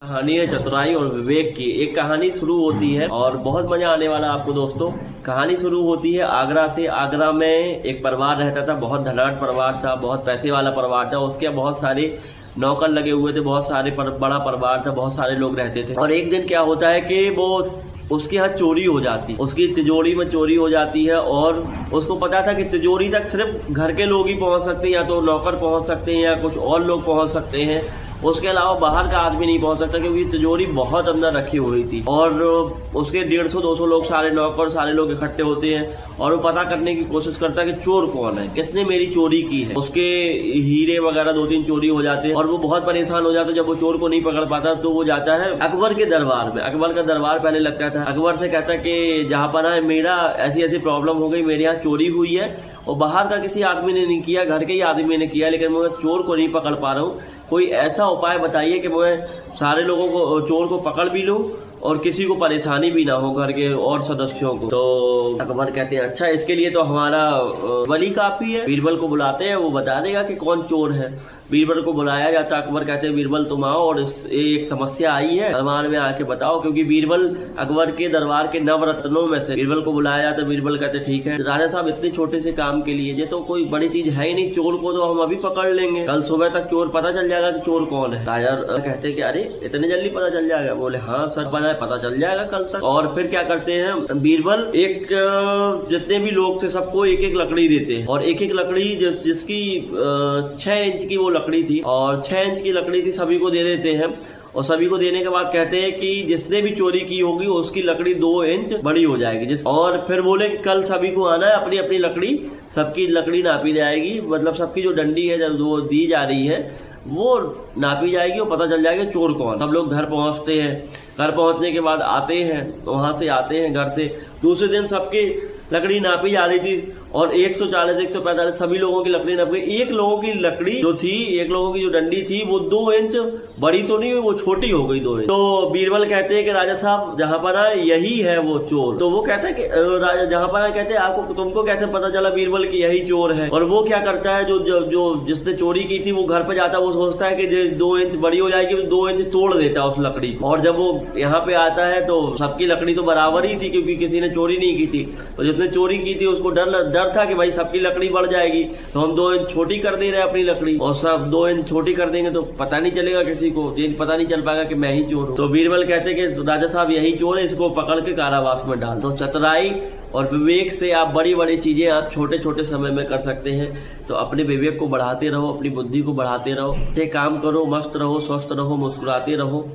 कहानी है चतुराई और विवेक की। एक कहानी शुरू होती है और बहुत मजा आने वाला आपको दोस्तों। कहानी शुरू होती है आगरा से। आगरा में एक परिवार रहता था, बहुत धनाढ्य परिवार था, बहुत पैसे वाला परिवार था। उसके बहुत सारे नौकर लगे हुए थे, बहुत सारे बड़ा परिवार था, बहुत सारे लोग रहते थे। और एक दिन क्या होता है कि वो उसके यहाँ चोरी हो जाती, उसकी तिजोरी में चोरी हो जाती है। और उसको पता था कि तिजोरी तक सिर्फ घर के लोग ही पहुंच सकते हैं, या तो नौकर पहुंच सकते हैं या कुछ और लोग पहुंच सकते हैं, उसके अलावा बाहर का आदमी नहीं पहुंच सकता, क्योंकि तिजोरी बहुत अंदर रखी हुई थी। और उसके 150-200 लोग, सारे नौकर, सारे लोग इकट्ठे होते हैं और वो पता करने की कोशिश करता है कि चोर कौन है, किसने मेरी चोरी की है। उसके हीरे वगैरह 2-3 चोरी हो जाते हैं और वो बहुत परेशान हो जाता है। जब वो चोर को नहीं पकड़ पाता तो वो जाता है अकबर के दरबार में। अकबर का दरबार पहले लगता था। अकबर से कहता है कि जहाँ पर है मेरा ऐसी ऐसी प्रॉब्लम हो गई, मेरे यहाँ चोरी हुई है और बाहर का किसी आदमी ने नहीं किया, घर के ही आदमी ने किया, लेकिन मैं चोर को नहीं पकड़ पा रहा हूँ। कोई ऐसा उपाय बताइए कि मैं सारे लोगों को, चोर को पकड़ भी लूं और किसी को परेशानी भी ना हो, घर के और सदस्यों को। तो अकबर कहते हैं अच्छा, इसके लिए तो हमारा वली काफी है। बीरबल को बुलाते हैं, वो बता देगा कि कौन चोर है। बीरबल को बुलाया जाता है। अकबर कहते हैं बीरबल तुम आओ और एक समस्या आई है, दरबार में आके बताओ। क्योंकि बीरबल अकबर के दरबार के नवरत्नों में से, बीरबल को बुलाया जाता है। बीरबल कहते ठीक है राजा साहब, इतने छोटे से काम के लिए ये तो कोई बड़ी चीज है ही नहीं, चोर को तो हम अभी पकड़ लेंगे, कल सुबह तक चोर पता चल जाएगा कि चोर कौन है। राजा कहते हैं कि अरे इतने जल्दी पता चल जाएगा? बोले हाँ सर, पता चल जाएगा कल तक। और फिर क्या करते हैं बीरबल, एक जितने भी लोग थे सबको एक एक लकड़ी देते हैं। और एक एक लकड़ी जिसकी 6 इंच की वो लकड़ी थी, और 6 इंच की लकड़ी थी, सभी को दे देते हैं। और सभी को देने के बाद कहते हैं कि जिसने भी चोरी की होगी उसकी लकड़ी 2 इंच बड़ी हो जाएगी। और फिर बोले कि कल सभी को आना है, अपनी अपनी लकड़ी, सबकी लकड़ी नापी जाएगी, मतलब सबकी जो डंडी है जब वो दी जा रही है वो नापी जाएगी और पता चल जाएगा चोर कौन। सब लोग घर पहुंचते हैं। घर पहुंचने के बाद आते हैं, वहां से आते हैं घर से। दूसरे दिन सबकी लकड़ी नापी जा रही थी और 140-145 सभी लोगों की लकड़ी नाप गई। एक लोगों की लकड़ी जो थी, एक लोगों की जो डंडी थी वो 2 इंच बड़ी तो नहीं हुई, वो छोटी हो गई 2 इंच। तो बीरबल कहते हैं कि राजा साहब जहां पर आए यही है वो चोर। तो वो कहता है कि राजा जहां पर आए, कहते हैं आपको, तुमको कैसे पता चला बीरबल की यही चोर है? और वो क्या करता है, जो जिसने चोरी की थी वो घर पे जाता है, वो सोचता है कि 2 इंच बड़ी हो जाएगी, 2 इंच तोड़ देता है उस लकड़ी। और जब वो यहाँ पे आता है तो सबकी लकड़ी तो बराबर ही थी, क्योंकि किसी ने चोरी नहीं की थी। तो जिसने चोरी की थी उसको डर था कि भाई सबकी लकड़ी बढ़ जाएगी, तो हम 2 इंच छोटी कर दे रहे हैं अपनी लकड़ी, और सब 2 इंच छोटी कर देंगे तो पता नहीं चलेगा किसी को, ये पता नहीं चल पाएगा कि मैं ही चोर हूँ। तो बीरबल कहते हैं कि राजा साहब यही चोर है, इसको पकड़ के कारावास में डाल दो। चतुराई और विवेक से आप बड़ी बड़ी चीजें आप छोटे छोटे समय में कर सकते हैं। तो अपने विवेक को बढ़ाते रहो, अपनी बुद्धि को बढ़ाते रहो, काम करो, मस्त रहो, स्वस्थ रहो, मुस्कुराते रहो।